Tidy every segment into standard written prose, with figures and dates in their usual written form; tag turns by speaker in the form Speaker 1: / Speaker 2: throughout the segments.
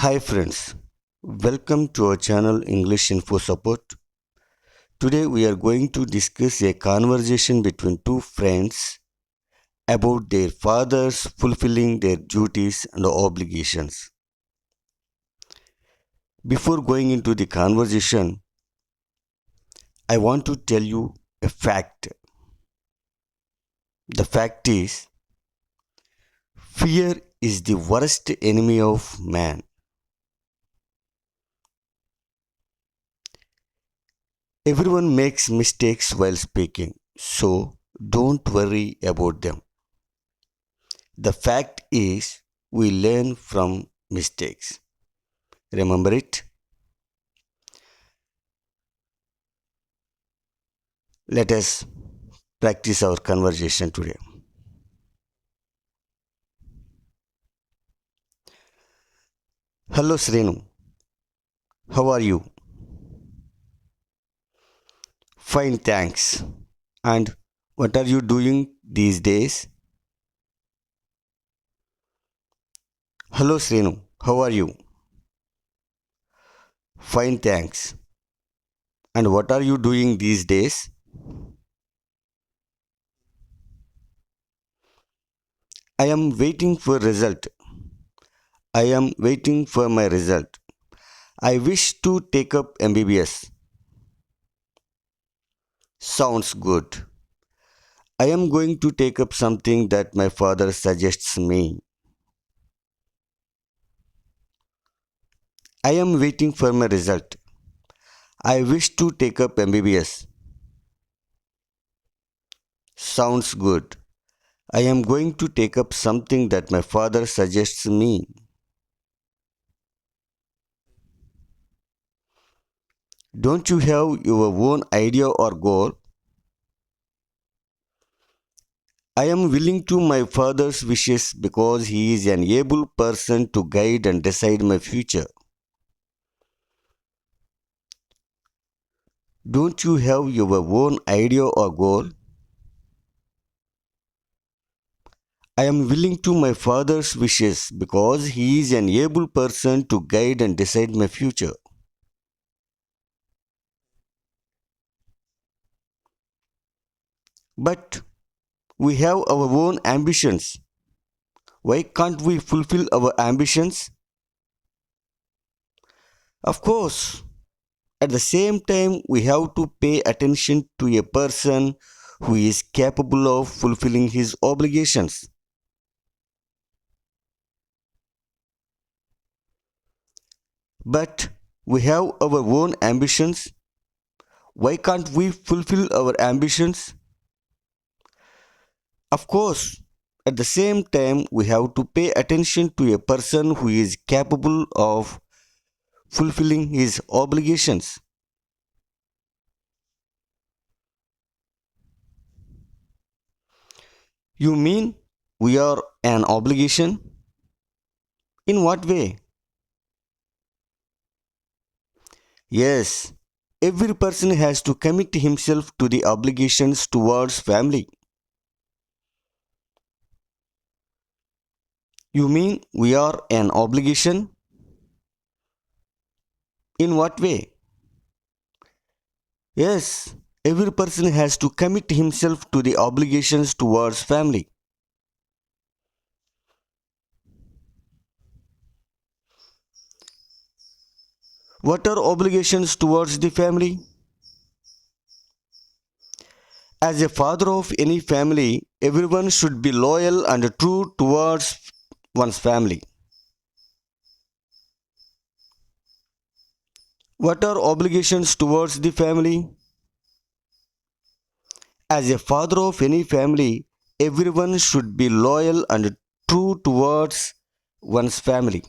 Speaker 1: Hi friends, welcome to our channel English Info Support. Today we are going to discuss a conversation between two friends about their fathers fulfilling their duties and obligations. Before going into the conversation, I want to tell you a fact. The fact is, fear is the worst enemy of man. Everyone makes mistakes while speaking, so don't worry about them. The fact is, we learn from mistakes. Remember it? Let us practice our conversation today. Hello, Srenu. How are you? Fine, thanks. And what are you doing these days? Hello, Srenu. How are you? Fine, thanks. And what are you doing these days? I am waiting for result. I am waiting for my result. I wish to take up MBBS. Sounds good. I am going to take up something that my father suggests me. I am waiting for my result. I wish to take up MBBS. Sounds good. I am going to take up something that my father suggests me. Don't you have your own idea or goal? I am willing to my father's wishes because he is an able person to guide and decide my future. Don't you have your own idea or goal? I am willing to my father's wishes because he is an able person to guide and decide my future. But we have our own ambitions. Why can't we fulfill our ambitions? Of course, at the same time, we have to pay attention to a person who is capable of fulfilling his obligations. But we have our own ambitions. Why can't we fulfill our ambitions? Of course, at the same time, we have to pay attention to a person who is capable of fulfilling his obligations. You mean we are an obligation? In what way? Yes, every person has to commit himself to the obligations towards family. You mean we are an obligation? In what way? Yes, every person has to commit himself to the obligations towards family. What are obligations towards the family? As a father of any family, everyone should be loyal and true towards one's family. What are obligations towards the family? As a father of any family, everyone should be loyal and true towards one's family.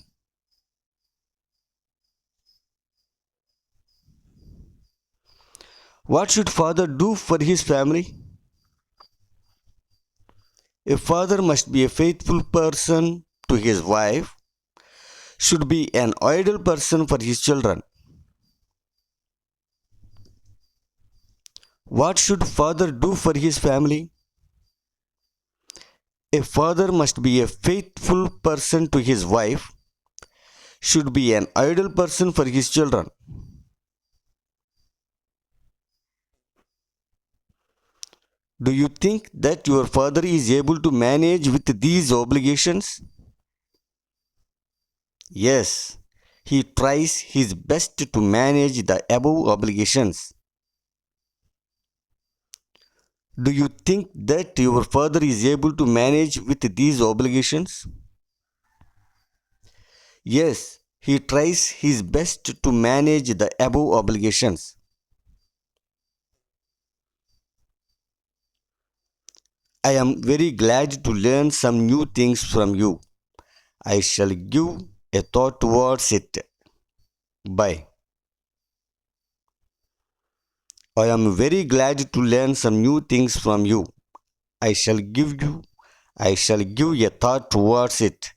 Speaker 1: What should father do for his family? A father must be a faithful person to his wife, should be an ideal person for his children. What should father do for his family? A father must be a faithful person to his wife, should be an ideal person for his children? Do you think that your father is able to manage with these obligations? Yes, he tries his best to manage the above obligations. Do you think that your father is able to manage with these obligations? Yes, he tries his best to manage the above obligations. I am very glad to learn some new things from you. I shall give a thought towards it. Bye. I am very glad to learn some new things from you. I shall give you I shall give a thought towards it.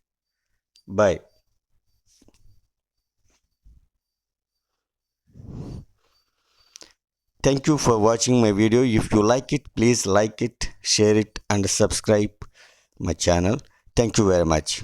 Speaker 1: Bye. Thank you for watching my video. If you like it, please like it, share it and subscribe my channel. Thank you very much.